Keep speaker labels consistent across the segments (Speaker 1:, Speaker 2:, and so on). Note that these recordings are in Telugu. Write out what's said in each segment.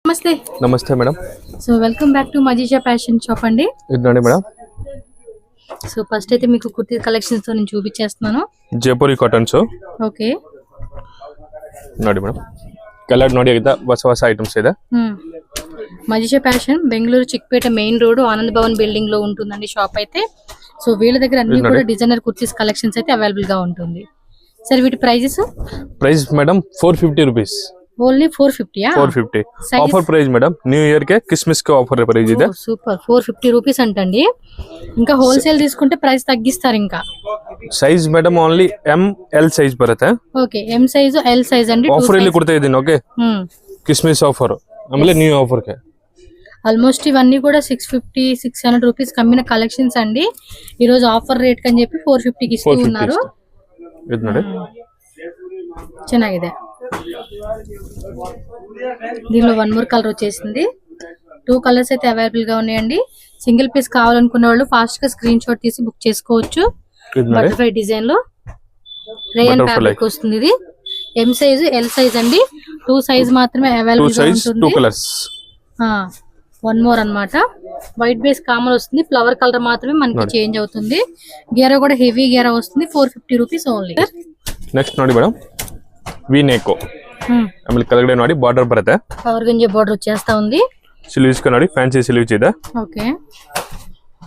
Speaker 1: నమస్తే
Speaker 2: నమస్తే madam.
Speaker 1: So welcome back to Majisha fashion shop అండి.
Speaker 2: ఇదండి మేడం.
Speaker 1: సో ఫస్ట్ అయితే మీకు కుర్తీ కలెక్షన్స్ తో నేను చూపించేస్తున్నాను.
Speaker 2: జైపూరి కాటన్స్.
Speaker 1: ఓకే
Speaker 2: ನೋಡಿ ಮೇಡಮ್. ಕಲರ್ ನೋಡಿ ಆಗಿದೆ, ಹೊಸ ಹೊಸ ಐಟಮ್ಸ್ ಇದೆ.
Speaker 1: Majisha fashion Bengaluru Chickpet main road Anand Bhavan building లో ఉంటుందండి షాప్ అయితే. సో వీళ్ళ దగ్గర అన్ని కూడా డిజైనర్ కుర్తీస్ కలెక్షన్స్ అయితే అవైలబుల్ గా ఉంటుంది. సరే వీటి prices?
Speaker 2: Price madam 450 rupees.
Speaker 1: Only 450.
Speaker 2: 450 offer price madam. New year కే క్రిస్మస్ కే ఆఫర్ ప్రైస్ ಇದೆ.
Speaker 1: సూపర్ 450 రూపీస్ అంటండి. ఇంకా హోల్సేల్ తీసుకుంటే ప్రైస్ తగ్గిస్తారు. ఇంకా
Speaker 2: size madam only M L size ಬರುತ್ತೆ.
Speaker 1: Okay M size L size అండి.
Speaker 2: ఆఫర్ ಇಲ್ಲಿ ಕೊಡ್ತಾ ಇದೀನಿ. ಓಕೆ క్రిస్మస్ ఆఫర్ ఆಮೇಲೆ న్యూ ఆఫర్ కే
Speaker 1: ఆల్మోస్ట్ ఇవన్నీ కూడా 650-600 రూపీస్ కమ్మిన కలెక్షన్స్ అండి. ఈ రోజు ఆఫర్ రేట్ కని చెప్పి 450 కి ఇస్తూ ఉన్నారు.
Speaker 2: ಇದು ನೋಡಿ
Speaker 1: ಚೆನ್ನಾಗಿದೆ. దీనిలో వన్ మోర్ కలర్ వచ్చేసింది. 2 కలర్స్ అయితే అవైలబుల్ గా ఉన్నాయండి. సింగిల్ పీస్ కావాలనుకునే వాళ్ళు ఫాస్ట్ గా స్క్రీన్ షాట్ తీసి బుక్ చేసుకోవచ్చు. బటర్ఫ్లై డిజైన్ లో రేయన్ ఫ్యాబ్రిక్ వస్తుంది. ఇది ఎం సైజ్ ఎల్ సైజ్ అండి. 2 సైజ్ మాత్రమే అవైలబుల్ గా ఉంటుంది.
Speaker 2: 2 కలర్స్.
Speaker 1: వన్ మోర్ అన్నమాట. వైట్ బేస్ కామన్ వస్తుంది. ఫ్లవర్ కలర్ మాత్రమే మనకి చేంజ్ అవుతుంది. గేరా కూడా హెవీ గేరా వస్తుంది. 450 రూపీస్ ఓన్లీ.
Speaker 2: నెక్స్ట్ ನೋಡಿ మేడం, వి నెక్ ಆಮೇಲೆ ಕೆಳಗಡೆ ನೋಡಿ ಬಾರ್ಡರ್ ಬರುತ್ತೆ.
Speaker 1: ಕವರ್ ಗಂಜಿ ಬಾರ್ಡರ್ వచ్చేస్తా ఉంది.
Speaker 2: ಸ್ಲೀವ್ಸ್ ಗೆ ನೋಡಿ ಫ್ಯಾನ್ಸಿ ಸ್ಲೀವ್ಸ್ ಇದೆ.
Speaker 1: ಓಕೆ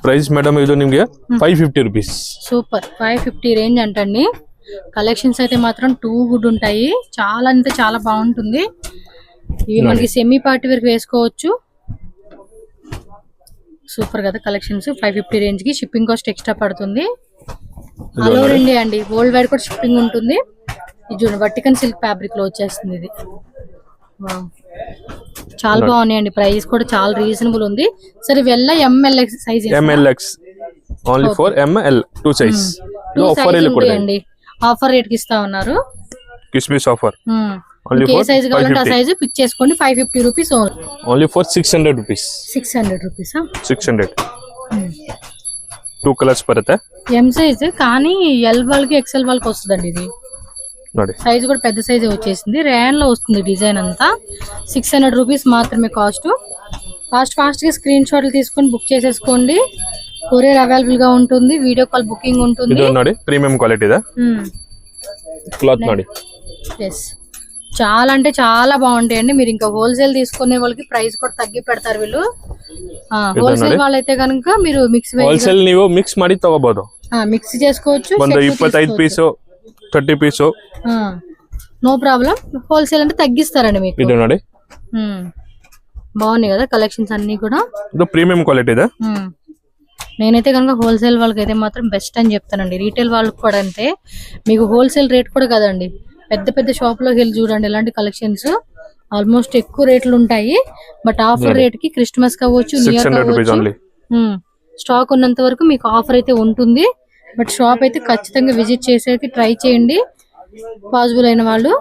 Speaker 2: ప్రైస్ మేడం ఇది నిಮಗೆ 550 రూపీస్.
Speaker 1: సూపర్ 550 రేంజ్ అంటండి. కలెక్షన్స్ అయితే మాత్రం టూ గుడ్ ఉంటాయి. చాలా అంటే చాలా బాగుంటుంది. ఇవి మనకి సెమీ పార్టీ వరకు వేసుకోవచ్చు. సూపర్ కదా కలెక్షన్స్. 550 రేంజ్ కి షిప్పింగ్ కాస్ట్ ఎక్స్ట్రా పడుతుంది. ఆల్ ఓవర్ ఇండియా అండి. వరల్డ్ వైడ్ కూడా షిప్పింగ్ ఉంటుంది. ఇది చూడండి వర్టికన్ సిల్క్ ఫ్యాబ్రిక్ లో వచ్చేస్తుంది. ఇది చాలా బాగున్నాయండి. ప్రైస్ కూడా చాలా రీజనబుల్ ఉంది. సరే వెళ్ళ M L X size
Speaker 2: M L X only for M L 2 size లో ఆఫర్
Speaker 1: అండి. ఆఫర్ రేట్ కి ఇస్తా ఉన్నారు.
Speaker 2: Christmas offer.
Speaker 1: Only for size కావాలంటే ఆ సైజ్ పిక్ చేసుకోండి. 550 rupees
Speaker 2: only for 600 rupees.
Speaker 1: 600 rupees.
Speaker 2: 600 2 colours బರುತ್ತೆ.
Speaker 1: ఎం సైజ్ కానీ ఎల్ వాళ్ళకి ఎక్స్ఎల్ వాళ్ళకి వస్తుందండి. ఇది సైజ్ కూడా పెద్ద సైజ్ వచ్చేసింది. రేన్ లో వస్తుంది డిజైన్ అంతా. 600 రూపీస్ మాత్రమే కాస్ట్. ఫాస్ట్ గా స్క్రీన్ షాట్లు తీసుకొని బుక్ చేసేసుకోండి. కొరియర్ అవైలబుల్ గా ఉంటుంది. వీడియో కాల్ బుకింగ్ ఉంటుంది.
Speaker 2: ఇది ನೋಡಿ ప్రీమియం క్వాలిటీ దా క్లాత్ ನೋಡಿ.
Speaker 1: yes చాలా అంటే చాలా బాగుంటాయండి. మీరు ఇంకా హోల్సేల్ తీసుకునే వాళ్ళకి ప్రైస్ కూడా తగ్గి పెడతారు వీళ్ళు. హోల్సేల్ వాళ్ళైతే కనుక మీరు మిక్స్
Speaker 2: హోల్సేల్ ನೀವು మిక్స్ ಮಾಡಿ ತಗೋಬಹುದು.
Speaker 1: మిక్స్ చేసుకోవచ్చు.
Speaker 2: ಒಂದು 25 piece 30 piece
Speaker 1: no problem. Wholesale అంటే తగ్గిస్తారండి మీకు.
Speaker 2: ఇది ನೋಡಿ
Speaker 1: బాగున్నాయి కదా కలెక్షన్స్ అన్ని కూడా.
Speaker 2: ఇది ప్రీమియం క్వాలిటీ దా.
Speaker 1: నేనైతే కనుక హోల్సేల్ వాళ్ళకైతే మాత్రం బెస్ట్ అని చెప్తానండి. రీటైల్ వాళ్ళకి కూడా అంతే. మీకు హోల్సేల్ రేట్ కూడా కదండి. పెద్ద పెద్ద షాప్ లోకి వెళ్ళి చూడండి ఇలాంటి కలెక్షన్స్ ఆల్మోస్ట్ ఎక్కువ రేట్లు ఉంటాయి. బట్ ఆఫర్ రేట్ కి క్రిస్మస్ కావచ్చు, న్యూ ఇయర్ కావచ్చు, స్టాక్ ఉన్నంత వరకు మీకు ఆఫర్ అయితే ఉంటుంది. బట్ షాప్ అయితే ఖచ్చితంగా విజిట్ చేసేకి ట్రై చేయండి పాసిబుల్ అయిన వాళ్ళు.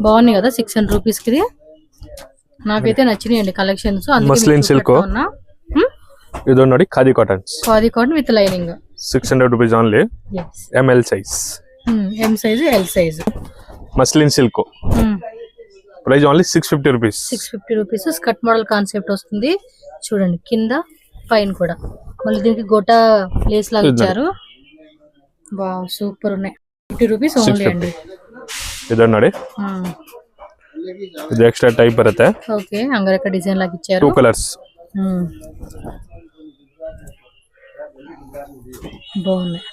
Speaker 1: బాగున్నాయి కదా 600 రూపీస్ కి. నాకైతే నచ్చినాయండి కలెక్షన్స్.
Speaker 2: మస్లిన్ సిల్క్ ఇది ನೋಡಿ khadi cottons.
Speaker 1: Khadi cotton with lining
Speaker 2: 600 rupees only. ML size.
Speaker 1: M size L size.
Speaker 2: Muslin silk price only 650 rupees. 650
Speaker 1: rupees. Skirt model concept వస్తుంది. చూడండి కింద పైన కూడా మళ్ళీ దీనికి గోటా లేస్ లాగా ఇచ్చారు. వావ్ సూపర్ ఉన్నాయి. 50 రూపీస్ ఓన్లీ అండి.
Speaker 2: ఇది ನೋಡಿ ఇది ఎక్స్ట్రా టైప్ బರುತ್ತೆ.
Speaker 1: ఓకే అంగరక డిజైన్ లాగా ఇచ్చారు.
Speaker 2: 2 కలర్స్.
Speaker 1: బాగున్నాయి.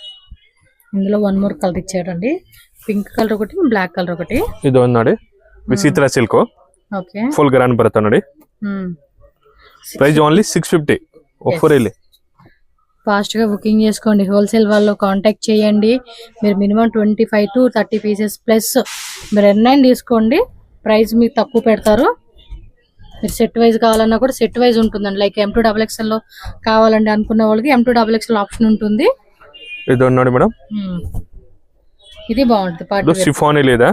Speaker 1: ఇందులో వన్ మోర్ కలర్ ఇచ్చాడండి. పింక్ కలర్ ఒకటి, బ్లాక్ కలర్ ఒకటి.
Speaker 2: ఇది ನೋಡಿ Vichitra silk.
Speaker 1: Okay
Speaker 2: full grand బರುತ್ತೆ ನೋಡಿ. ప్రైస్ ఓన్లీ 650 ఆఫర్ ಇಲ್ಲಿ.
Speaker 1: ఫాస్ట్ గా బుకింగ్ చేసుకోండి. హోల్సేల్ వాళ్ళు కాంటాక్ట్ చేయండి. మీరు మినిమం 25 to 30 పీసెస్ ప్లస్ మీరు ఎన్నైనా తీసుకోండి. ప్రైస్ మీకు తక్కువ పెడతారు. మీరు సెట్ వైజ్ కావాలన్నా కూడా సెట్ వైజ్ ఉంటుందండి. లైక్ M2XXL లో కావాలండి అనుకున్న వాళ్ళకి M2XXL ఆప్షన్ ఉంటుంది.
Speaker 2: ఇది ನೋಡಿ మేడం.
Speaker 1: ఇది బాగుంటుంది. పార్టీ
Speaker 2: షిఫాన్ లేదా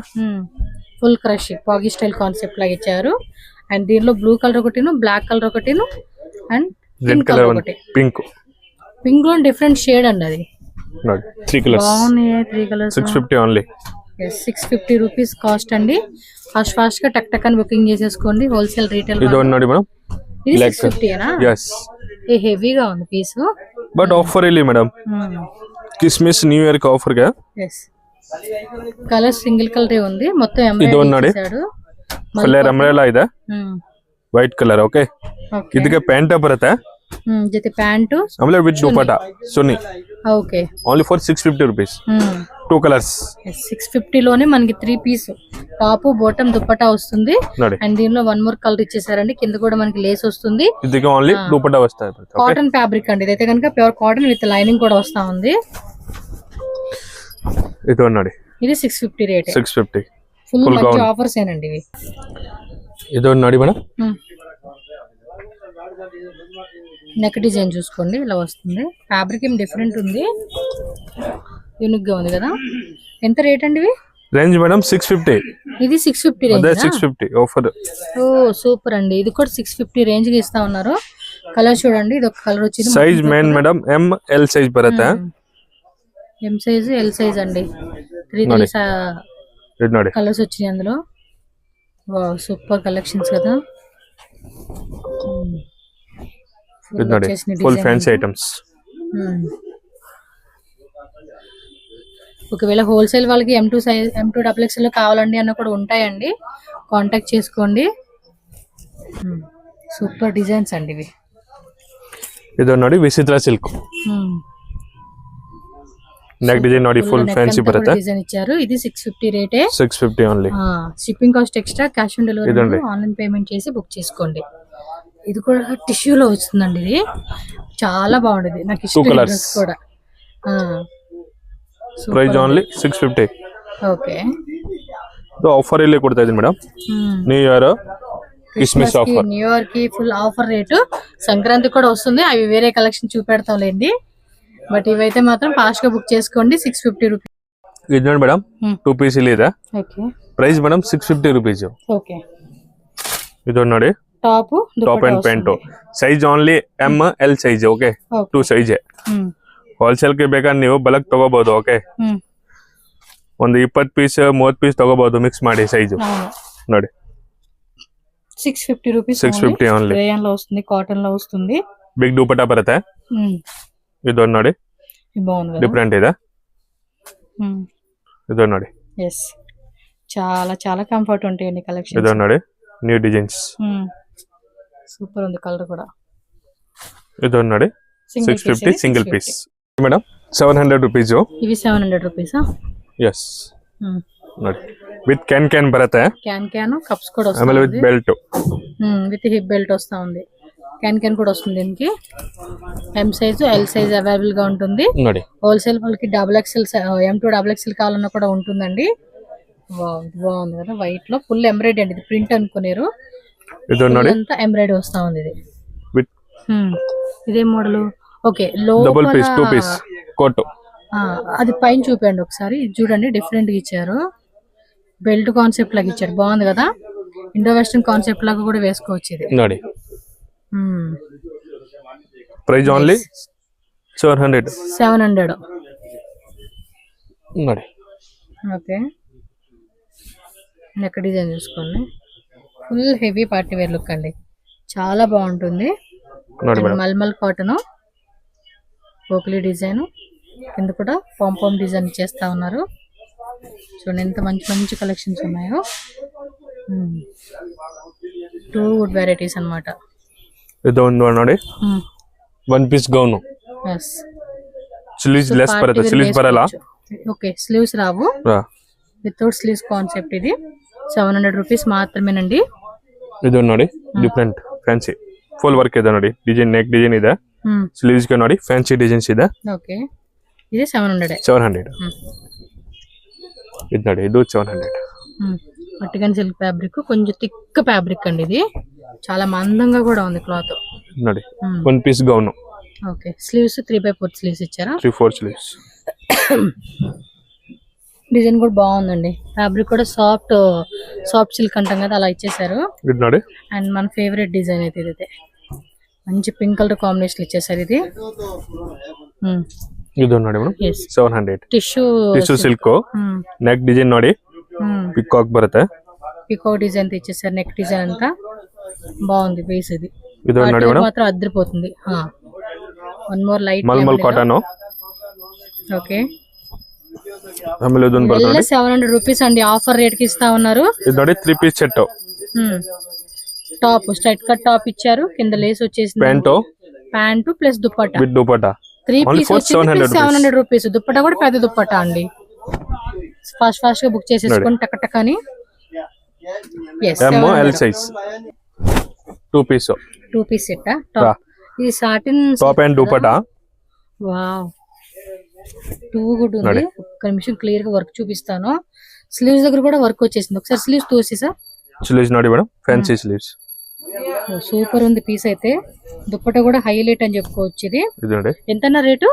Speaker 1: ఫుల్ క్రష్ పాగి స్టైల్ కాన్సెప్ట్ లాగా ఇచ్చారు. అండ్ దీనిలో బ్లూ కలర్ ఒకటిను, బ్లాక్ కలర్ ఒకటిను, అండ్
Speaker 2: రెడ్ కలర్ ఒకటి, పింక్
Speaker 1: లో డిఫరెంట్ షేడ్ అండి. అది
Speaker 2: 3 కలర్స్
Speaker 1: బాగున్నాయి. 3 కలర్స్
Speaker 2: 650 ఓన్లీ.
Speaker 1: 650 రూపీస్ కాస్ట్ అండి. ఫాస్ట్ గా టక్ టక్ అని బుకింగ్ చేసేసుకోండి. హోల్సేల్ రీటైల్
Speaker 2: ఇది ನೋಡಿ మేడం
Speaker 1: ఇది 650 ఏనా?
Speaker 2: yes
Speaker 1: ఏ హెవీగా ఉంది పీస్.
Speaker 2: బట్ ఆఫర్ ಇಲ್ಲಿ మేడం కిస్మిస్ న్యూ ఇయర్ కి ఆఫర్ గా
Speaker 1: yes కలర్ సింగిల్ కలర్ ఉంది మొత్తం
Speaker 2: ಇದು ನೋಡಿ
Speaker 1: చేశాడు.
Speaker 2: ಕಲರ್ ಅಂಬ್ರೆಲಾ ಇದೆ ವೈಟ್ ಕಲರ್ ಓಕೆ ಇದಕ್ಕೆ ಪ್ಯಾಂಟ್ ಬರುತ್ತೆ
Speaker 1: ಜೊತೆ ಪ್ಯಾಂಟ್
Speaker 2: ಆಮೇಲೆ with dupatta Suni
Speaker 1: okay
Speaker 2: only for 650 rupees two colours
Speaker 1: 650 లోనే మనకి 3 పీస్ టాప్ బాటమ్ దుపట్టా వస్తుంది. అండ్ దీనిలో వన్ మోర్ కలర్ ఇచ్చేసారండి. కింద కూడా మనకి లేస్ వస్తుంది.
Speaker 2: ಇದಕ್ಕೆ ఓన్లీ దుపట్టా వస్తాయి.
Speaker 1: కాటన్ ఫ్యాబ్రిక్ అండి ఇదైతే కనుక ప్యూర్ కాటన్ విత్ లైనింగ్ కూడా వస్తా ఉంది.
Speaker 2: ఇది ನೋಡಿ
Speaker 1: ఇది 650 రేట్.
Speaker 2: 650
Speaker 1: ఫుల్ మంచి ఆఫర్స్ ఏనండి ఇవి.
Speaker 2: ఇది ನೋಡಿ మేడం
Speaker 1: నెక్ డిజైన్ చూసుకోండి ఇలా వస్తుంది. ఫ్యాబ్రిక్ ఏం డిఫరెంట్ ఉంది, యూనిక్ గా ఉంది కదా. ఎంత రేట్ అండి ఇవి?
Speaker 2: Range madam 650.
Speaker 1: ఇది 650 రేంజ్.
Speaker 2: అదే 650 ఆఫర్.
Speaker 1: ఓ సూపర్ అండి. ఇది కూడా 650 రేంజ్ కి ఇస్తా ఉన్నారు. కలర్ చూడండి ఇది ఒక కలర్ వచ్చింది.
Speaker 2: Size main madam M L size బರುತ್ತೆ.
Speaker 1: ఎం సైజ్ ఎల్ సైజ్ అండి. 3 కలర్స్ వచ్చినాయి అందులో. వావ్ సూపర్ కలెక్షన్స్ కదా.
Speaker 2: Full fancy items.
Speaker 1: ఒకవేళ హోల్సేల్ వాళ్ళకి M2 సైజ్ M2 XXL కావాలండి అన్న కూడా ఉంటాయండి. కాంటాక్ట్ చేసుకోండి. సూపర్ డిజైన్స్ అండి ఇవి.
Speaker 2: ಇದು ನೋಡಿ ವಿಚಿತ್ರ ಸಿಲ್ಕ್ నెక్ డిజైన్ ನೋಡಿ ఫుల్ ఫ్యాన్సీ బರುತ್ತೆ.
Speaker 1: డిజైన్ ఇచ్చారు. ఇది 650 రేటే.
Speaker 2: 650 only.
Speaker 1: Shipping cost extra. Cash on delivery online payment చేసి బుక్ చేసుకోండి. ఇది కూడా టిష్యూలో వస్తుందండి. ఇది చాలా బాగుండేది నాకు ఇష్టం కూడా.
Speaker 2: Price only 650.
Speaker 1: ఓకే
Speaker 2: ಇದು ಆಫರ್ ಇಲ್ಲಿ ಕೊಡ್ತಾ ಇದೀನಿ madam. New year Christmas offer.
Speaker 1: New year కి ఫుల్ ఆఫర్ రేటు. సంక్రాంతి కూడా వస్తుంది. అవి వేరే కలెక్షన్ చూపెడతాం లేండి. బట్ ఇవైతే మాత్రం ఫాస్ట్ గా బుక్ చేసుకోండి. 650 రూపీస్.
Speaker 2: ఇది ನೋಡಿ మేడం 2 పీస్ ಇಲ್ಲಿ ಇದೆ.
Speaker 1: Okay
Speaker 2: price madam 650 rupees.
Speaker 1: Okay
Speaker 2: ಇದು ನೋಡಿ top and pant size only M L size. Okay 2 size. Wholesale ಗೆ ಬೇಕಾದ್ರೆ ನೀವು ಬಲ್ಕ್ ತಗೋಬಹುದು. ಓಕೆ ಒಂದು 20 ಪೀಸ್ 30 ಪೀಸ್ ತಗೋಬಹುದು ಮಿಕ್ಸ್ ಮಾಡಿ ಸೈಜ್ ನೋಡಿ.
Speaker 1: 650 రూపీస్.
Speaker 2: 650 ఓన్లీ.
Speaker 1: రేయన్ లో వస్తుంది, కాటన్ లో వస్తుంది.
Speaker 2: బిగ్ దుపట్టా బರುತ್ತೆ. ಇದು ನೋಡಿ
Speaker 1: బాగుంది,
Speaker 2: డిఫరెంట్ ಇದೆ. ಇದು ನೋಡಿ
Speaker 1: yes చాలా చాలా కంఫర్ట్ ఉంటాయండి కలెక్షన్.
Speaker 2: ಇದು ನೋಡಿ న్యూ డిజైన్స్.
Speaker 1: సూపర్ ఉంది కలర్ కూడా.
Speaker 2: ಇದು ನೋಡಿ 650 సింగిల్ పీస్ మేడం 700 రూపీస్.
Speaker 1: ఇవి 700 రూపీసా?
Speaker 2: yes ನೋಡಿ విత్ క్యాన్ బರುತ್ತೆ.
Speaker 1: క్యాన్ కప్స్ కూడా వస్తాయి.
Speaker 2: ఆಮೇಲೆ with belt
Speaker 1: with hip belt వస్తా ఉంది. క్యాన్ కూడా వస్తుంది. దీనికి M size L size available గా ఉంటుంది. హోల్సేల్ వాళ్ళకి XXL M2 XXL కావాలన్నా కూడా ఉంటుందండి. బాగుంది కదా. వైట్ లో ఫుల్ ఎంబ్రాయిడరీ అండి. ఇది ప్రింట్ అనుకునేరు. అంతా ఎంబ్రాయిడరీ వస్తా ఉంది. ఇది ఇదే model. Okay
Speaker 2: double piece 2 piece coat.
Speaker 1: అది పైన చూపండి ఒకసారి. ఇది చూడండి డిఫరెంట్ గా ఇచ్చారు. బెల్ట్ కాన్సెప్ట్ లాగా ఇచ్చారు. బాగుంది కదా. ఇండో వెస్టర్న్ కాన్సెప్ట్ లాగా కూడా వేసుకోవచ్చు. ఇది
Speaker 2: ನೋಡಿ ప్రైస్ ఓన్లీ 700. ನೋಡಿ
Speaker 1: ఓకే నెక్ డిజైన్ చూసుకోండి. Full heavy party wear look అండి. చాలా బాగుంటుంది. మల్మల్ కాటన్ పోక్లీ డిజైన్ కింద కూడా పాంపామ్ డిజైన్ చేస్తా ఉన్నారు. చూడండి ఎంత మంచి మంచి కలెక్షన్స్ ఉన్నాయో. 2 వుడ్ వెరైటీస్ అన్నమాట.
Speaker 2: ಇದು ಒಂದು ನೋಡಿ 1 piece gown.
Speaker 1: yes
Speaker 2: sleeves less బರುತ್ತೆ. స్లీవ్స్ బರಲ್ಲ.
Speaker 1: ఓకే స్లీవ్స్ రావు. Without sleeves concept. ఇది 700 రూపీస్ మాత్రమేనండి.
Speaker 2: ಇದು ನೋಡಿ ಡಿಫರೆಂಟ್ ಫ್ಯಾನ್ಸಿ ಫುಲ್ ವರ್ಕ್ ಇದೆ ನೋಡಿ. ಡಿಸೈನ್ ನೆಕ್ ಡಿಸೈನ್ ಇದೆ. ಸ್ಲೀವ್ಸ್ ಗೆ ನೋಡಿ ಫ್ಯಾನ್ಸಿ ಡಿಸೈನ್ಸ್ ಇದೆ.
Speaker 1: ఓకే ఇది 700.
Speaker 2: 700. ఇది ನೋಡಿ ಇದು 700.
Speaker 1: పట్టికన్ సిల్క్ ఫ్యాబ్రిక్ కొంచెం థిక్ ఫ్యాబ్రిక్ అండి. ఇది చాలా మందంగా కూడా ఉంది క్లాత్.
Speaker 2: ನೋಡಿ 1 piece gown.
Speaker 1: Okay sleeves 3/4 sleeves ఇచ్చారా?
Speaker 2: 3/4 స్లీవ్స్.
Speaker 1: డిజైన్ కూడా బాగుందండి. ఫ్యాబ్రిక్ కూడా సాఫ్ట్ సిల్క్ అంటాం కదా అలా ఇచ్చేసారు.
Speaker 2: ఇది ನೋಡಿ
Speaker 1: అండ్ మన ఫేవరెట్ డిజైన్ అయితే ఇదైతే మంచి పింక్ కలర్ కాంబినేషన్ ఇచ్చేసారు. ఇది
Speaker 2: ಇದು ನೋಡಿ madam
Speaker 1: yes
Speaker 2: 700
Speaker 1: tissue
Speaker 2: silk neck design ನೋಡಿ ಪಿಕಾಕ್ ಬರುತ್ತೆ
Speaker 1: పికో డిజైన్ తెచ్చేసారు నెక్ డిజైన్ అంతా బాగుంది పీస్ ఇది
Speaker 2: ಇದು ನೋಡಿ ಮೇಡಮ್
Speaker 1: మాత్రం అద్దరిపోతుంది one more light
Speaker 2: mulmul cotton
Speaker 1: okay
Speaker 2: ಆಮೇಲೆ ಇದೊಂದು ಬರುತ್ತೆ
Speaker 1: ಎಲ್ಲ 700 రూపీస్ అండి ఆఫర్ రేట్ కి ఇస్తా ఉన్నారు
Speaker 2: ఇది ನೋಡಿ 3 piece set
Speaker 1: top straight cut top ఇచ్చారు కింద లేస్ వచ్చేసింది pant plus dupatta
Speaker 2: with dupatta
Speaker 1: 3 piece 700 rupees dupatta కూడా పెద్ద దుపట్టా అండి ఫాస్ట్ గా బుక్ చేసేసుకొని టక టక అని
Speaker 2: M L size 2 piece
Speaker 1: set top ఇది satin
Speaker 2: top and dupatta
Speaker 1: wow too good ఉంది ఒక్క నిమిషం క్లియర్ గా వర్క్ చూపిస్తాను స్లీవ్స్ దగ్గర కూడా వర్క్ వచ్చేసింది ఒకసారి స్లీవ్స్ తోసి సార్
Speaker 2: స్లీవ్స్ ನೋಡಿ మేడం ఫ్యాన్సీ స్లీవ్స్
Speaker 1: సూపర్ ఉంది పీస్ అయితే దుపట్టా కూడా హైలైట్ అని చెప్పుకోవచ్చు ఇది
Speaker 2: ఇదండి
Speaker 1: ఎంతన్నా రేటు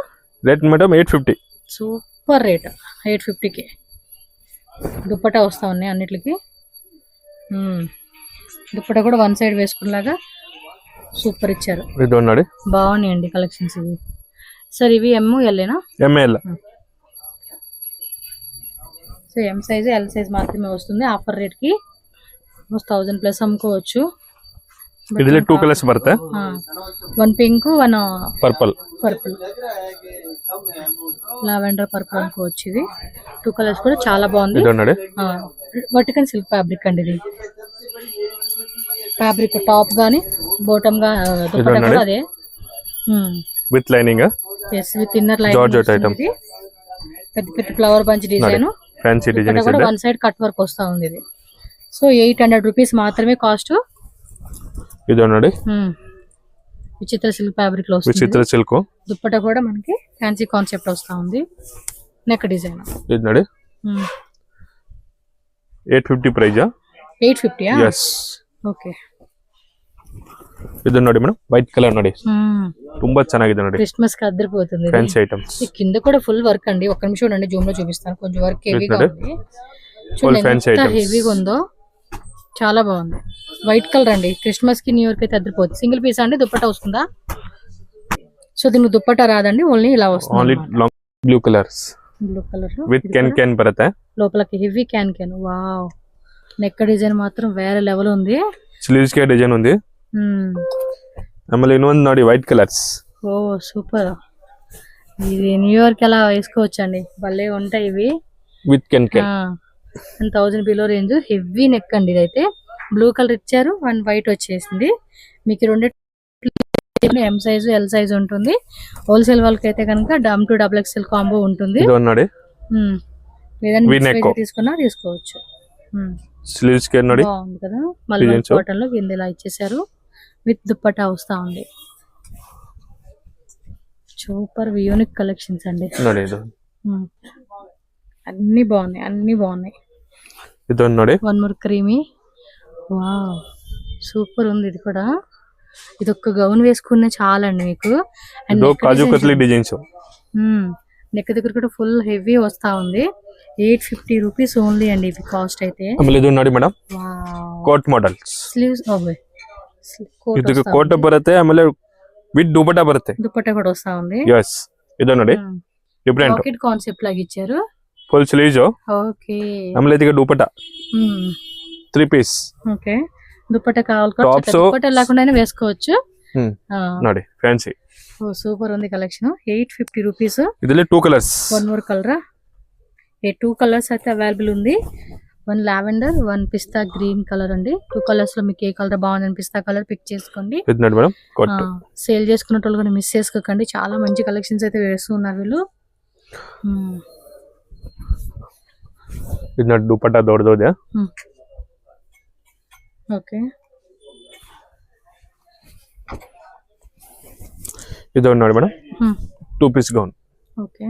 Speaker 2: మేడం 850
Speaker 1: సూపర్ రేట్ 850 కి దుపట్టా వస్తా ఉన్నాయి అన్నిటికి దుపట్టా కూడా వన్ సైడ్ వేసుకునేలాగా సూపర్ ఇచ్చారు
Speaker 2: ఇదండి
Speaker 1: బాగున్నాయండి కలెక్షన్స్ ఇవి సార్ ఇవి ఎమ్ ఎల్ఏనా
Speaker 2: M L
Speaker 1: so M size L size మాత్రమే వస్తుంది ఆఫర్ రేట్ కి 1000 ప్లస్ అమ్ముకోవచ్చు
Speaker 2: ಇದರಲ್ಲಿ 2 ಕಲರ್ಸ್ ಬರುತ್ತೆ
Speaker 1: one pink one
Speaker 2: purple
Speaker 1: lavender purple అనుకోవచ్చు ఇది 2 కలర్స్ కూడా చాలా బాగుంది
Speaker 2: ఇదండి
Speaker 1: వర్టికల్ సిల్క్ ఫ్యాబ్రిక్ అండి ఇది ఫ్యాబ్రిక్ టాప్ గానీ బాటమ్ గా దుపట్టా కూడా అదే
Speaker 2: with lining
Speaker 1: with inner lining ఇది పెద్ద పెద్ద flower bunch design
Speaker 2: fancy design
Speaker 1: కూడా వన్ సైడ్ కట్ వర్క్ వస్తా ఉంది ఇది సో 800 రూపీస్ మాత్రమే కాస్ట్
Speaker 2: ఇదండి
Speaker 1: విచిత్ర సిల్క్ ఫ్యాబ్రిక్ లో వస్తుంది
Speaker 2: విచిత్ర సిల్క్
Speaker 1: దుపట్టా కూడా మనకి ఫ్యాన్సీ కాన్సెప్ట్ వస్తా ఉంది నెక్ డిజైన్
Speaker 2: ఇదండి 850 ప్రైస్
Speaker 1: 850
Speaker 2: yes
Speaker 1: ఓకే
Speaker 2: ಇದು ನೋಡಿ ಮೇಡಮ್ ವೈಟ್ ಕಲರ್ ನೋಡಿ ತುಂಬಾ ಚೆನ್ನಾಗಿದೆ ನೋಡಿ
Speaker 1: క్రిస్మస్ కి అద్దరిపోతుంది
Speaker 2: ఫ్యాన్సీ ఐటమ్స్
Speaker 1: కింద కూడా ఫుల్ వర్క్ అండి ఒక్క నిమిషం ఉండండి జూమ్ లో చూపిస్తాను కొంచెం వర్క్ హెవీగా ఉంది
Speaker 2: ఫుల్ ఫ్యాన్సీ
Speaker 1: ఎంత
Speaker 2: ఐటమ్స్
Speaker 1: హెవీగా ఉందో చాలా బాగుంది వైట్ కలర్ అండి క్రిస్మస్ కి న్యూ ఇయర్ కి అయితే అద్దరిపోతుంది సింగిల్ పీస్ అండి దుపట్టా వస్తుందా సో దీనికి దుపట్టా రాదండి ఓన్లీ ఇలా వస్తుంది
Speaker 2: only long blue colours
Speaker 1: blue colour
Speaker 2: with can బರುತ್ತೆ
Speaker 1: లోపలకి heavy can wow neck design మాత్రం వేరే లెవెల్ ఉంది
Speaker 2: స్లీవ్స్ కే డిజైన్ ఉంది ఆಮೇಲೆ ಇನ್ನೊಂದು ನೋಡಿ వైట్ కలర్స్
Speaker 1: ఓ సూపర్ ఇది న్యూ ఇయర్ కి అలా వేసుకోవచ్చండి భలే ఉంటాయి ఇవి
Speaker 2: with can
Speaker 1: 1000 below range heavy neck అండి ఇదైతే బ్లూ కలర్ ఇచ్చారు అండ్ వైట్ వచ్చేసింది మీకు రెండు ఎం సైజ్ ఎల్ సైజ్ ఉంటుంది హోల్సేల్ వాళ్ళకి అయితే కనుక డమ్ టు డబుల్ ఎక్స్ఎల్ కాంబో ఉంటుంది లేదంటే తీసుకున్నా తీసుకోవచ్చు
Speaker 2: స్లీవ్స్ కే ನೋಡಿ
Speaker 1: బాగుంది కదా మళ్ళీ కాటన్ లో కింద ఇలా ఇచ్చేసారు విత్ దుపట్టా వస్తా ఉంది సూపర్ యూనిక్ కలెక్షన్స్ అండి
Speaker 2: ನೋಡಿ ಇದು
Speaker 1: అన్ని బాగున్నాయి
Speaker 2: ಇದು ನೋಡಿ
Speaker 1: one more creamy wow super ఉంది ఇది కూడా ఇది ఒక్క గౌన్ వేసుకున్న చాలండి మీకు
Speaker 2: and kaju katli designs
Speaker 1: neck దగ్గర కూడా ఫుల్ హెవీ వస్తా ఉంది 850 రూపీస్ ఓన్లీ అండి ఇది కాస్ట్ అయితే
Speaker 2: ಆಮೇಲೆ ಇದು ನೋಡಿ ಮೇಡಮ್ ಕೋಟ್ ಮಾಡೆಲ್ಸ್
Speaker 1: స్లీవ్స్
Speaker 2: ಇದಕ್ಕೆ ಕೋಟ್ ಬರುತ್ತೆ ಆಮೇಲೆ ವಿತ್ ದುಪಟ್ಟಾ ಬರುತ್ತೆ
Speaker 1: దుపట్టా కూడా వస్తా ఉంది
Speaker 2: yes ಇದು ನೋಡಿ ಡಿಫರೆಂಟ್
Speaker 1: పాకెట్ కాన్సెప్ట్ లాగా ఇచ్చారు
Speaker 2: ఫుల్ స్లీవ్స్
Speaker 1: ఓకే
Speaker 2: ಆಮೇಲೆ ಇದಕ್ಕೆ ದುಪಟ್ಟಾ 3 పీస్
Speaker 1: ఓకే దుపట్టా కావాలి దుపట్టా లేకుండానే వేసుకోవచ్చు
Speaker 2: ನೋಡಿ ఫ్యాన్సీ
Speaker 1: సూపర్ ఉంది కలెక్షన్ 850 రూపీస్
Speaker 2: ಇದರಲ್ಲಿ 2 colours
Speaker 1: one more colour 2 colours అయితే అవైలబుల్ ఉంది వన్ లావెండర్ వన్ పిస్తా గ్రీన్ కలర్ అండి 2 కలర్స్ లో మీకు ఏ కలర్ బాగుంది పిస్తా కలర్ పిక్ చేసుకోండి సేల్ చేసుకున్న వాళ్ళు కూడా మిస్ చేసుకోకండి చాలా మంచి కలెక్షన్స్ అయితే వేస్తున్నారు వీళ్ళు
Speaker 2: ಇದನ್ನ ದುಪಟ್ಟಾ ದೊಡ್ಡದಿದೆ
Speaker 1: ఓకే
Speaker 2: ಇದು ನೋಡಿ madam 2 piece gown
Speaker 1: okay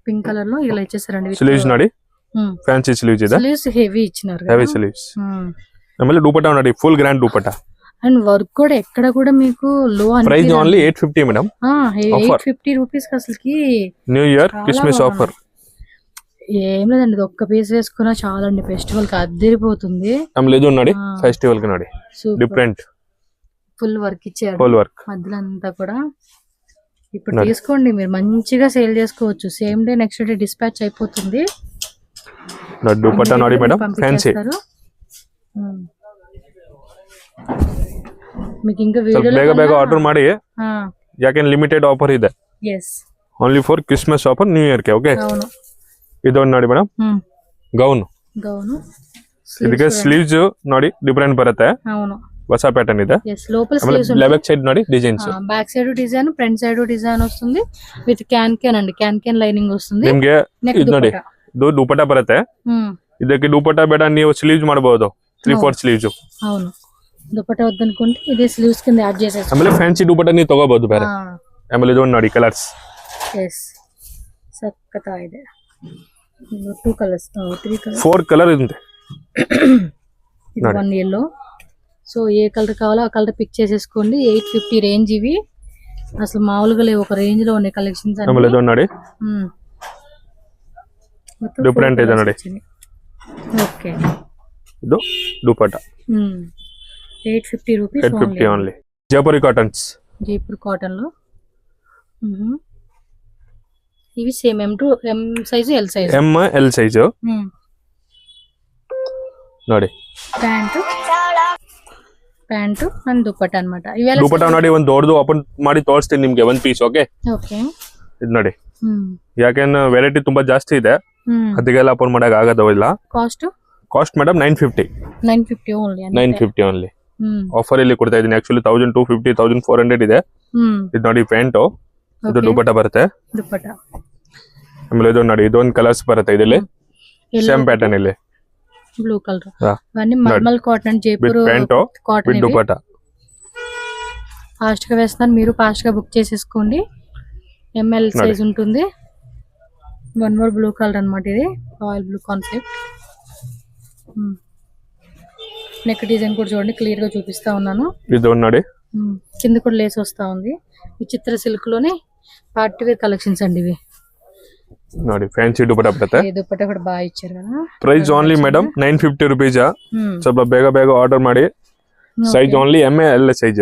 Speaker 1: pink colour లో ఇలా ఇచ్చేసారండి
Speaker 2: స్లీవ్స్ ನೋಡಿ ఫ్యాన్సీ స్లీవ్స్ ಇದೆ
Speaker 1: స్లీవ్స్ హెవీ ఇచ్చినారు
Speaker 2: హెవీ స్లీవ్స్ ఆಮೇಲೆ దుపట్టా ನೋಡಿ full grand dupatta
Speaker 1: and work కూడా ఎక్కడ కూడా మీకు లో అని
Speaker 2: ప్రైస్ ఓన్లీ 850 మేడం
Speaker 1: 850 రూపీస్ అసలుకి
Speaker 2: న్యూ ఇయర్ క్రిస్మస్ ఆఫర్
Speaker 1: ఏం లేదండి ఒక్క పీస్ వేసుకున్నా చాలండి ఫెస్టివల్ కి అద్దరిపోతుంది
Speaker 2: ఆಮೇಲೆ ಇದು ನೋಡಿ ఫెస్టివల్ కి ನೋಡಿ డిఫరెంట్
Speaker 1: ఫుల్ వర్క్ ఇచ్చారు
Speaker 2: ఫుల్ వర్క్
Speaker 1: మధ్యలో అంతా కూడా ఇప్పుడు తీసుకోండి, మీరు మంచిగా సేల్ చేసుకోవచ్చు. Same day next day dispatch అయిపోతుంది.
Speaker 2: దుపట్టా ನೋಡಿ మేడం ఫ్యాన్సీ.
Speaker 1: మీకు ఇంకా వీడియోలో
Speaker 2: ಬೇಗ ಬೇಗ ಆರ್ಡರ್ ಮಾಡಿ, ಯಾಕೆಂದ್ರೆ ಲಿಮಿಟೆಡ್ ಆಫರ್ ಇದೆ. Only for Christmas offer, new year ಗೆ. ಓಕೆ, ಇದೊಂದು ನೋಡಿ ಮೇಡಮ್, ಗೌನ್. ಇದಕ್ಕೆ ಸ್ಲೀವ್ಸ್ ನೋಡಿ ಡಿಫರೆಂಟ್ ಬರುತ್ತೆ. ಹೊಸ ಪ್ಯಾಟರ್ನ್ ಇದೆ. ಲೆವೆಕ್ ಸೈಡ್ ನೋಡಿ designs,
Speaker 1: back side design, front side design వస్తుంది. విత్ క్యాన్ అండి, క్యాన్ లైనింగ్ వస్తుంది
Speaker 2: ನಿಮ್ಗೆ. ಇದು ನೋಡಿ, ಇದು ದುಪಟ್ಟಾ ಬರುತ್ತೆ. ಇದಕ್ಕೆ ದುಪಟ್ಟಾ ಬೇಡ, ನೀವು ಸ್ಲೀವ್ಸ್ ಮಾಡಬಹುದು, 3/4 ಸ್ಲೀವ್ಸ್.
Speaker 1: అవును, ದುಪಟ್ಟಾ వద్దనుకుంటే ఇదే స్లీవ్స్ కింద యాడ్ చేసేసి
Speaker 2: ಆಮೇಲೆ ಫ್ಯಾನ್ಸಿ ದುಪಟ್ಟಾ ನೀವು ತಗೋಬಹುದು ಬೇರೆ. ಆಮೇಲೆ ಇದೊಂದು ನೋಡಿ ಕಲರ್ಸ್.
Speaker 1: ಸಕ್ಕತ್ತ ಇದೆ. 2 కలర్స్, 3 కలర్స్,
Speaker 2: 4 కలర్ ಇದೆ.
Speaker 1: ఇది 1 yellow. సో ఏ కలర్ కావాలో ఆ కలర్ పిక్ చేసేసుకోండి. 850 రేంజ్ ఇవి. అసలు మామూలుగా లేవు, ఒక రేంజ్ లో ఉన్నాయి కలెక్షన్స్ అన్ని.
Speaker 2: ಆಮೇಲೆ ಇದೊಂದು ನೋಡಿ ಡಿಫರೆಂಟ್ ಇದೆ ನೋಡಿ.
Speaker 1: ఓకే,
Speaker 2: ಇದು dupatta
Speaker 1: 850 rupees
Speaker 2: 850 only. Jaipuri cottons,
Speaker 1: Jaipur cotton లో. ఇవి same M size, L size.
Speaker 2: ML size ನೋಡಿ.
Speaker 1: ಪ್ಯಾಂಟು ಅಂಡ್ ದುಪಟ್ಟಾ ಅನ್మాట.
Speaker 2: ದುಪಟ್ಟಾ ನೋಡಿ ಒಂದು ದೊಡ್ಡದು ಓಪನ್ ಮಾಡಿ ತೋರಿಸ್ತೀನಿ ನಿಮ್ಗೆ, ಒಂದು ಪೀಸ್. ಓಕೆ, ಇದು ನೋಡಿ. ಯಾಕೆಂದ್ರೆ ವೆರೈಟಿ ತುಂಬಾ ಜಾಸ್ತಿ ಇದೆ, ಅದಕ್ಕೆಲ್ಲ ಓಪನ್ ಮಾಡಕ್ ಆಗೋದಿಲ್ಲ. Cost madam 950 only. ಆಫರ್ ಇಲ್ಲಿ ಕೊಡ್ತಾ ಇದೀನಿ. ಆಕ್ಚುಲಿ 1250, 1400 ಇದೆ. ಇದು ನೋಡಿ ಪ್ಯಾಂಟು, ಇದು ದುಪಟ್ಟಾ ಬರುತ್ತೆ. ಆಮೇಲೆ ಇದು ನೋಡಿ, ಇದೊಂದು ಕಲರ್ಸ್ ಬರುತ್ತೆ ಇದರಲ್ಲಿ, ಸೇಮ್ ಪ್ಯಾಟರ್ನ್ ಇಲ್ಲಿ.
Speaker 1: బ్లూ కలర్, ఇవన్నీ mulmul cotton, Jaipur cotton.
Speaker 2: Dupatta
Speaker 1: fast గా వేస్తున్నాను, మీరు ఫాస్ట్ గా బుక్ చేసేసుకోండి. ML సైజ్ ఉంటుంది. 1 మోర్ బ్లూ కలర్ అన్నమాట. ఇది royal blue concept. Neck design కూడా చూడండి, క్లియర్ గా చూపిస్తా ఉన్నాను.
Speaker 2: ఇది ನೋಡಿ,
Speaker 1: కింద కూడా లేస్ వస్తా ఉంది. విచిత్ర సిల్క్ లోనే పార్టీ వేర్ కలెక్షన్స్ అండి ఇవి.
Speaker 2: ನೋಡಿ ಫ್ಯಾನ್ಸಿ ದುಪಟ್ಟಾ ಬರುತ್ತೆ.
Speaker 1: ದುಪಟ್ಟಾ ಕೂಡ ಬಾగా ఇచ్చారు కదా.
Speaker 2: Price only madam 950 rupees. ಸ್ವಲ್ಪ ಬೇಗ ಬೇಗ ಆರ್ಡರ್ ಮಾಡಿ. Size only ML size.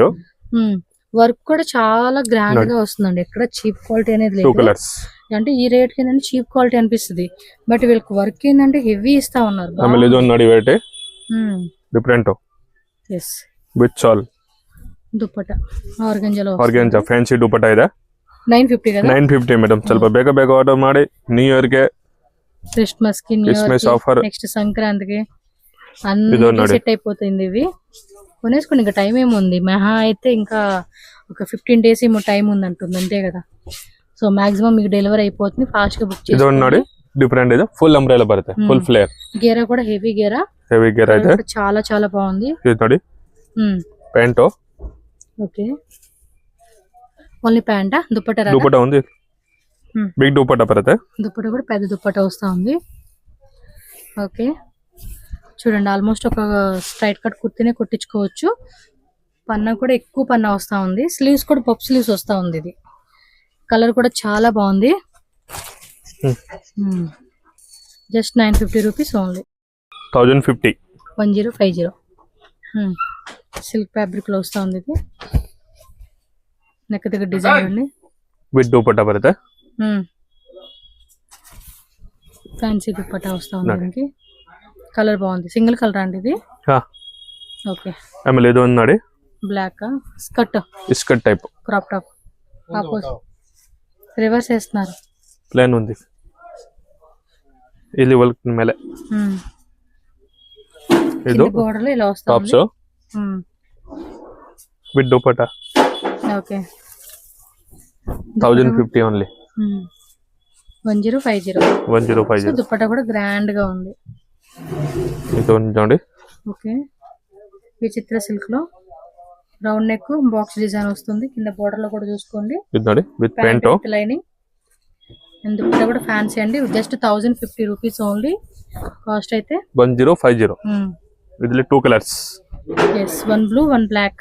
Speaker 1: Work కూడా చాలా గ్రాండ్ గా వస్తుందండి, ఎక్కడ చీప్ క్వాలిటీ అనేది లేదు.
Speaker 2: 2 కలర్స్
Speaker 1: అంటే ఈ రేట్ కి ఏంటంటే చీప్ క్వాలిటీ అనిపిస్తుంది, బట్ వీళ్ళకి వర్క్ ఏంటంటే హెవీ ఇస్తా ఉన్నారు.
Speaker 2: ఆಮೇಲೆ ಇದೊಂದು ನೋಡಿ variety different with shawl
Speaker 1: dupatta ఆర్గంజాలో.
Speaker 2: ఆర్గంజా ఫ్యాన్సీ దుపట్టా ಇದೆ.
Speaker 1: 950 కదా.
Speaker 2: 950 మేడం. ಸ್ವಲ್ಪ ಬೇಗ ಬೇಗ ఆర్డర్ ಮಾಡಿ. న్యూ ఇయర్ ಗೆ,
Speaker 1: క్రిస్మస్ కి,
Speaker 2: క్రిస్మస్ ఆఫర్,
Speaker 1: నెక్స్ట్ సంక్రాంతికి అన్ని సెట్ అయిపోతుంది. ఇవి కొనేసుకోండి, ఇంకా టైం ఏముంది. మహా అయితే ఇంకా ఒక 15 days ఏమో టైం ఉంది అంటుంది, అంతే కదా. సో మాక్సిమం మీకు డెలివరీ అయిపోతుంది, ఫాస్ట్ గా బుక్ చేసుకోండి.
Speaker 2: ಇದೊಂದು ನೋಡಿ ಡಿಫರೆಂಟ್ ಇದೆ, ಫುಲ್ ಅಂಬ್ರೆಲಾ ಬರುತ್ತೆ, ಫುಲ್ ಫ್ಲೇರ್.
Speaker 1: గేరా కూడా హెవీ గేరా
Speaker 2: ಇದೆ.
Speaker 1: చాలా చాలా బాగుంది.
Speaker 2: ఇది ನೋಡಿ ప్యాంటు.
Speaker 1: ఓకే, ఓన్లీ ప్యాంటా? దుపట్టా
Speaker 2: ఉంది, బిగ్ దుపట్టా బರುತ್ತೆ.
Speaker 1: దుపట్టా కూడా పెద్ద దుపట్టా వస్తా ఉంది. ఓకే, చూడండి, ఆల్మోస్ట్ ఒక స్ట్రైట్ కట్ కుర్తీనే కుట్టించుకోవచ్చు. పన్నా కూడా ఎక్కువ పన్నా వస్తా ఉంది. స్లీవ్స్ కూడా పఫ్ స్లీవ్స్ వస్తా ఉంది. ఇది కలర్ కూడా చాలా బాగుంది. Just 950 rupees only.
Speaker 2: 1050
Speaker 1: 1050 silk fabric లో వస్తా ఉంది. ఇది నెక్ దగ్గర డిజైన్ అండి,
Speaker 2: విత్ దుపట్టా బರುತ್ತೆ.
Speaker 1: ఫ్యాన్సీ దుపట్టా వస్తా ఉంది. దీనికి కలర్ బాగుంది, సింగిల్ కలర్ అండి ఇది. ఓకే,
Speaker 2: ఆಮೇಲೆ ಇದು ಒಂದು ನೋಡಿ
Speaker 1: black skirt
Speaker 2: type
Speaker 1: crop top. Reverse వేస్తున్నారు,
Speaker 2: ప్లేన్ ఉంది. ಇಲ್ಲಿ ವರ್ಕ್ ಮೇಲೆ ಇದು
Speaker 1: బోర్డర్ లో ఇలా వస్తా
Speaker 2: tops with dupatta.
Speaker 1: Okay,
Speaker 2: 1050 only.
Speaker 1: 1050 dupatta కూడా గ్రాండ్ గా ఉంది.
Speaker 2: ఇది చూడండి.
Speaker 1: ఓకే, విచిత్ర సిల్క్ లో రౌండ్ నెక్, బాక్స్ డిజైన్ వస్తుంది. కింద బోర్డర్ లో కూడా చూసుకోండి.
Speaker 2: ఇది ನೋಡಿ with pant
Speaker 1: lining. And dupatta కూడా ఫ్యాన్సీ అండి. Just 1050 rupees only. కాస్ట్ అయితే
Speaker 2: 1050. ఇదిలో 2 కలర్స్.
Speaker 1: yes, 1 blue 1 black.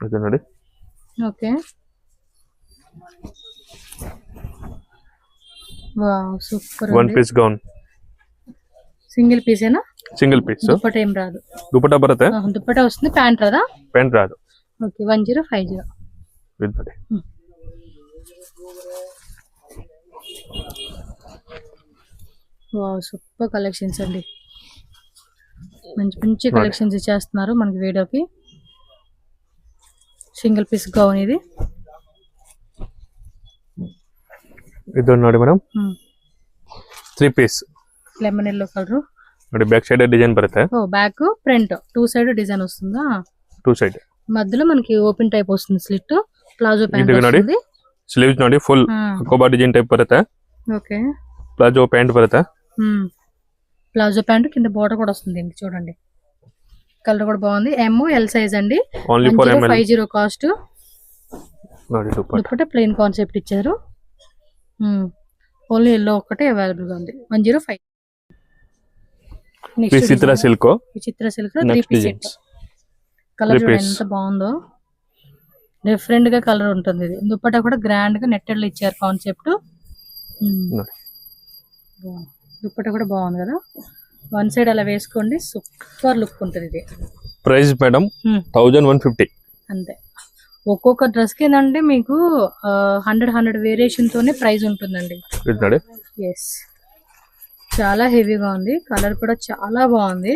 Speaker 2: ఇది ನೋಡಿ.
Speaker 1: Okay, wow super
Speaker 2: one piece gown
Speaker 1: single పీసేనా
Speaker 2: सिंगल पीस
Speaker 1: దుప్పట ఏం రాదు
Speaker 2: दुपट्टा बರುತ್ತೆ
Speaker 1: దుప్పట వస్తుంది ప్యాంట్ రాదా
Speaker 2: पैंट రాదు
Speaker 1: ఓకే 1050
Speaker 2: విత్ బడి
Speaker 1: వావ్ సూపర్ కలెక్షన్స్ అండి మంచి మంచి కలెక్షన్స్ ఇచ్చేస్తున్నారు మనకి వీడియోకి సింగిల్ పీస్ గౌన్ ఇది
Speaker 2: ಇದು ನೋಡಿ madam 3 piece
Speaker 1: lemon yellow colour
Speaker 2: ನೋಡಿ ಬ್ಯಾಕ್ ಸೈಡ್ డిజైన్ ಬರುತ್ತೆ
Speaker 1: ఓ back front two side design వస్తుందా
Speaker 2: ಟೂ ಸೈಡ್
Speaker 1: మధ్యలో మనకి ఓపెన్ టైప్ వస్తుంది స్లిట్ ప్లాజో ప్యాంట్
Speaker 2: ఇది ನೋಡಿ
Speaker 1: వస్తుంది
Speaker 2: ಸ್ಲೀವ್ಸ್ ನೋಡಿ ಫುಲ್ ಕೋಬಾ డిజైన్ టైప్ ಬರುತ್ತೆ
Speaker 1: ఓకే
Speaker 2: ప్లాజో ప్యాంట్ ಬರುತ್ತೆ
Speaker 1: ప్లాజో ప్యాంట్ కింద బోర్డర్ కూడా వస్తుంది అండి చూడండి కలర్ కూడా బాగుంది ఎమ్ ఎల్ సైజ్ అండి
Speaker 2: ఓన్లీ ఫర్ ఎంఎల్
Speaker 1: 50 కాస్ట్
Speaker 2: ನೋಡಿ
Speaker 1: దుపట్టా ప్లెయిన్ కాన్సెప్ట్ ఇచ్చారు ఓన్లీ ఎల్లో ఒక్కటే అవైలబుల్ గా ఉంది 105
Speaker 2: విచిత్ర సిల్క్
Speaker 1: విచిత్ర సిల్క్ 3 పీస్ సెట్ కలర్ చూడండి ఎంత బాగుందో డిఫరెంట్ గా కలర్ ఉంటుంది ఇది దుపట్టా కూడా గ్రాండ్ గా నెట్టెడ్ లో ఇచ్చారు కాన్సెప్ట్ దుపట్టా కూడా బాగుంది కదా వన్ సైడ్ అలా వేసుకోండి సూపర్ లుక్ ఉంటుంది ఇది
Speaker 2: ప్రైస్ మేడం 1150
Speaker 1: అంతే ఒక్కొక్క డ్రెస్ కి ఏంటంటే మీకు 100 వేరియేషన్ తోనే ప్రైస్ ఉంటుందండి ఎస్ చాలా హెవీగా ఉంది కలర్ కూడా చాలా బాగుంది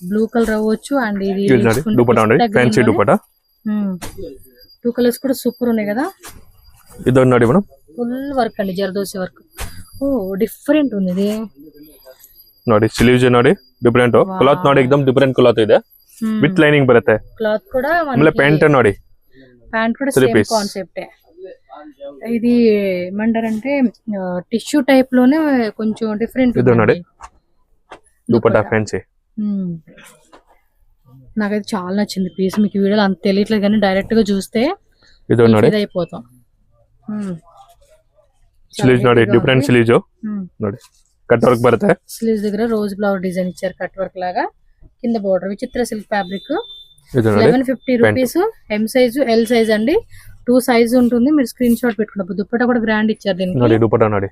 Speaker 1: బ్లూ కలర్ అవ్వచ్చు అండ్ ఇది
Speaker 2: ఫ్యాన్సీ దుపట్టా
Speaker 1: టూ కలర్స్ కూడా సూపర్ ఉన్నాయి కదా
Speaker 2: ఇది ನೋಡಿ మేడం
Speaker 1: ఫుల్ వర్క్ అండి జర్దోసి వర్క్ ఓ డిఫరెంట్ ఉంది ఇది
Speaker 2: ನೋಡಿ ಸ್ಲೀವ್ಸ್ ನೋಡಿ ಡಿಫರೆಂಟ್ ಕ್ಲಾತ್ ನೋಡಿ एकदम ಡಿಫರೆಂಟ್ ಕ್ಲಾತ್ ಇದೆ ವಿತ್ ಲೈನಿಂಗ್ ಬರುತ್ತೆ
Speaker 1: క్లాత్ కూడా
Speaker 2: ಆಮೇಲೆ ಪ್ಯಾಂಟ್ ನೋಡಿ
Speaker 1: ప్యాంట్ కూడా సేమ్ కాన్సెప్టే ఇది ఏమంటారంటే టిష్యూ టైప్ లోనే కొంచెం డిఫరెంట్
Speaker 2: ఇది ನೋಡಿ దుపట్టా ఫ్యాన్సీ
Speaker 1: నాకైతే చాలా నచ్చింది పీస్ మీకు వీడియోలో అంత తెలియట్లేదు కానీ డైరెక్ట్ గా చూస్తే
Speaker 2: ఇది ನೋಡಿ
Speaker 1: అయిపోతాం
Speaker 2: ಸ್ಲೀವ್ಸ್ ನೋಡಿ ಡಿಫರೆಂಟ್ ಸ್ಲೀವ್ಸ್ ನೋಡಿ కట్ వర్క్ బರುತ್ತೆ
Speaker 1: స్లీవ్స్ దగ్గర రోజ్ ఫ్లవర్ డిజైన్ ఇచ్చారు కట్ వర్క్ లాగా కింద బోర్డర్ విచిత్ర silk fabric 1150 rupees M size L size అండి 2 సైజ్ ఉంటుంది మీరు స్క్రీన్ షాట్ పెట్టుకున్నప్పుడు దుపట్టా కూడా గ్రాండ్ ఇచ్చారు దీనికి
Speaker 2: దుపట్టా ನೋಡಿ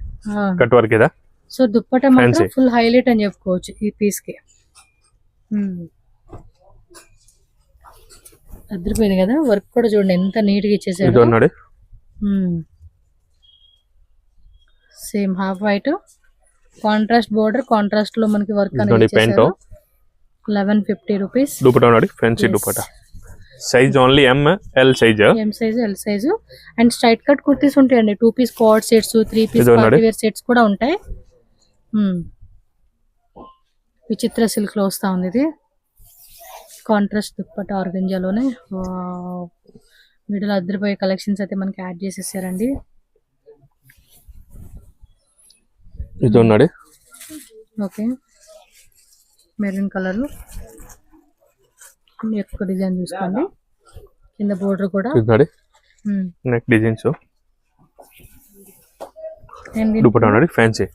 Speaker 2: కట్ వర్క్ ఇదా
Speaker 1: సో దుపట్టా మాత్రం ఫుల్ హైలైట్ అని చెప్పుకోవచ్చు ఈ పీస్ కి అదిరిపోయింది కదా వర్క్ కూడా చూడండి ఎంత నీట్ గా ఇచ్చేసారు same half white contrast border contrast లో మనకి వర్క్ అనేది ఇచ్చేసారు 1150 రూపీస్
Speaker 2: దుపట్టా ನೋಡಿ fancy dupatta size only M L size
Speaker 1: M size L size and straight cut kurtis ఉంటాయండి 2 piece coat sets 3 piece party wear sets కూడా ఉంటాయి విచిత్ర సిల్క్ లో వస్తా ఉంది ఇది కాంట్రాస్ట్ దుపట్టా ఆర్గంజాలోనే వీడియోలో అద్దరిపోయే కలెక్షన్స్ అయితే మనకి యాడ్ చేసేసారండి
Speaker 2: ఇది ನೋಡಿ
Speaker 1: ఓకే మెరూన్ కలర్ ఎక్కువ డిజైన్ చూసుకోండి కింద బోర్డర్ కూడా
Speaker 2: ఇది ನೋಡಿ నెక్ డిజైన్స్ దుపట్టా ನೋಡಿ ఫ్యాన్సీ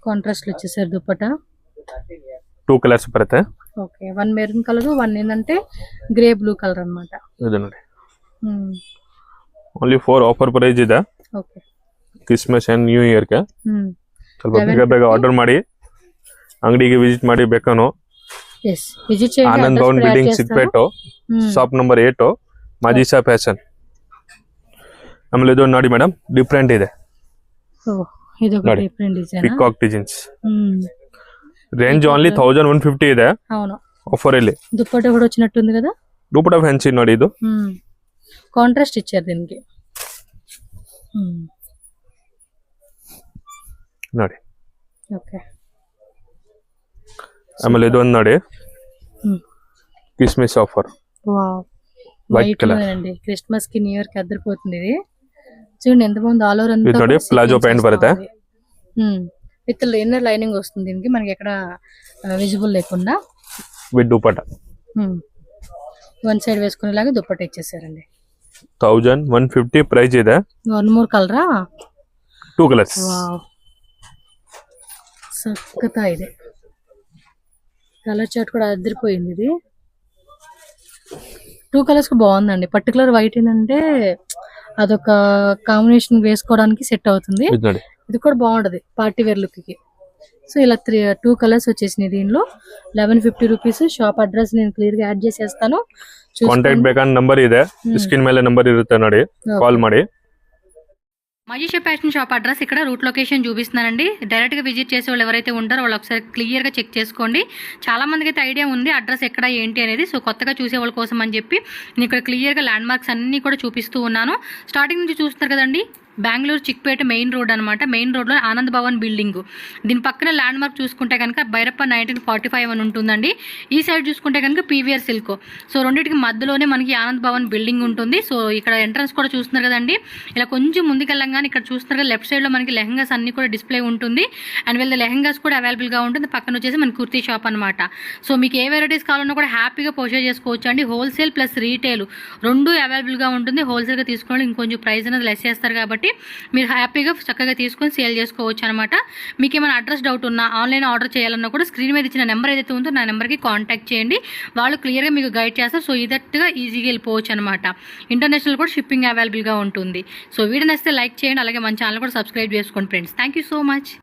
Speaker 1: కాంట్రాస్ట్ లో ఇచ్చేసారు దుపట్టా
Speaker 2: 2 కలర్స్ బರುತ್ತೆ
Speaker 1: okay one maroon colour one ఏంటంటే గ్రే బ్లూ కలర్ అన్నమాట
Speaker 2: ఇది ನೋಡಿ ఓన్లీ 4 ಆಫರ್ ಪ್ರೈಸ್ ಇದೆ
Speaker 1: okay
Speaker 2: Christmas and new year ಗೆ ಸ್ವಲ್ಪ ಬೇಗ ಆರ್ಡರ್ ಮಾಡಿ ಅಂಗಡಿಗೆ ವಿಸಿಟ್ ಮಾಡಿ ಬೇಕಾನೋ
Speaker 1: ಎಸ್ ವಿಸಿಟ್ చేయండి
Speaker 2: Anand Bhavan building Chickpet shop number 8 Majisa fashion ಆಮೇಲೆ ಇದು ನೋಡಿ ಮೇಡಂ ಡಿಫರೆಂಟ್ ಇದೆ
Speaker 1: ಓ ಇದು ಕೂಡ different design
Speaker 2: peacock designs range only 1150 ಇದೆ
Speaker 1: అవును
Speaker 2: ఆఫర్ ಇಲ್ಲಿ
Speaker 1: దుపట్టా కూడా వచ్చినట్టుంది కదా
Speaker 2: దుపట్టా ఫ్యాన్సీ ನೋಡಿ ಇದು
Speaker 1: కాంట్రాస్ట్ ఇచ్చారు దీనికి
Speaker 2: ನೋಡಿ
Speaker 1: ఓకే
Speaker 2: ಆಮೇಲೆ ಇದು ಒಂದು ನೋಡಿ Christmas offer
Speaker 1: wow white colour అండి క్రిస్మస్ కి న్యూ ఇయర్ కి అద్దరిపోతుంది ఇది చూడండి ఎంత బాగుంది ఆల్ ఓవర్ అంతా
Speaker 2: ನೋಡಿ ప్లాజో ప్యాంట్ బರುತ್ತೆ
Speaker 1: విత్ ఇన్నర్ లైనింగ్ వస్తుంది దీనికి మనకి ఎక్కడ విజిబుల్ లేకుండా
Speaker 2: విత్ దుపట్టా
Speaker 1: వన్ సైడ్ వేసుకునేలాగా దుపట్టా ఇచ్చేసారండి
Speaker 2: 1150 ప్రైస్ ಇದೆ
Speaker 1: వన్ మోర్ కలరా
Speaker 2: 2 కలర్స్
Speaker 1: వావ్ సక్కతా ఇది కలర్ చార్ట్ కూడా అదిరిపోయింది ఇది 2 కలర్స్ బాగుందండి పర్టికులర్ వైట్ ఏంటంటే అదొక కాంబినేషన్ వేసుకోవడానికి సెట్ అవుతుంది.
Speaker 2: ఇది ನೋಡಿ
Speaker 1: ఇది కూడా బాగుంటది పార్టీ వేర్ లుక్ కి. సో ఇలా 2 కలర్స్ వచ్చేసినాయి దీనిలో. 1150 రూపీస్. షాప్ అడ్రస్ నేను క్లియర్ గా యాడ్ చేసేస్తాను.
Speaker 2: ಕಾಂಟ್ಯಾಕ್ಟ್ ಬೇಕಂತ ನಂಬರ್ ಇದೆ, ಸ್ಕ್ರೀನ್ ಮೇಲೆ ನಂಬರ್ ಇರುತ್ತೆ ನೋಡಿ, కాల్ ಮಾಡಿ.
Speaker 1: మజీషా ఫ్యాషన్ షాప్ అడ్రస్ ఇక్కడ రూట్ లొకేషన్ చూపిస్తున్నానండి. డైరెక్ట్గా విజిట్ చేసే వాళ్ళు ఎవరైతే ఉంటారో వాళ్ళు ఒకసారి క్లియర్గా చెక్ చేసుకోండి. చాలా మందికి అయితే ఐడియా ఉంది అడ్రస్ ఎక్కడ ఏంటి అనేది. సో కొత్తగా చూసే వాళ్ళ కోసం అని చెప్పి నేను ఇక్కడ క్లియర్గా ల్యాండ్ మార్క్స్ అన్నీ కూడా చూపిస్తూ ఉన్నాను. స్టార్టింగ్ నుంచి చూస్తున్నారు కదండి, బెంగళూరు చిక్పేట మెయిన్ రోడ్ అనమాట. మెయిన్ రోడ్లో ఆనంద్ భవన్ బిల్డింగ్. దీని పక్కన ల్యాండ్ మార్క్ చూసుకుంటే కనుక భైరప్ప 1945 అని ఉంటుందండి. ఈ సైడ్ చూసుకుంటే కనుక పీవీఆర్ సిల్క్. సో రెండింటికి మధ్యలోనే మనకి ఆనంద్ భవన్ బిల్డింగ్ ఉంటుంది. సో ఇక్కడ ఎంట్రన్స్ కూడా చూస్తున్నారు కదండి. ఇలా కొంచెం ముందుకెళ్ళంగానే ఇక్కడ చూస్తున్నారు కదా లెఫ్ట్ సైడ్లో మనకి లెహంగాస్ అన్ని కూడా డిస్ప్లే ఉంటుంది. అండ్ వీళ్ళ లెహంగాస్ కూడా అవైలబుల్గా ఉంటుంది. పక్కన వచ్చేసి మన కుర్తీ షాప్ అనమాట. సో మీకు ఏ వెరైటీస్ కావాలన్నా కూడా హ్యాపీగా పర్చేజ్ చేసుకోవచ్చు అండి. హోల్సేల్ ప్లస్ రీటైల్ రెండు అవైలబుల్గా ఉంటుంది. హోల్సేల్గా తీసుకోవాలి ఇంకొంచెం ప్రైస్ అనేది లెస్ చేస్తారు కాబట్టి మీరు హ్యాపీగా చక్కగా తీసుకొని సేల్ చేసుకోవచ్చు అనమాట. మీకు ఏమైనా అడ్రస్ డౌట్ ఉన్నా ఆన్లైన్ ఆర్డర్ చేయాలన్నా కూడా స్క్రీన్ మీద ఇచ్చిన నెంబర్ ఏదైతే ఉందో నా నెంబర్కి కాంటాక్ట్ చేయండి. వాళ్ళు క్లియర్గా మీకు గైడ్ చేస్తారు. సో ఇదట్టుగా ఈజీగా వెళ్ళిపోవచ్చు అనమాట. ఇంటర్నేషనల్ కూడా షిప్పింగ్ అవైలబుల్గా ఉంటుంది. సో వీడియో నచ్చితే లైక్ చేయండి, అలాగే మన ఛానల్ కూడా సబ్స్క్రైబ్ చేసుకోండి friends. Thank you so much.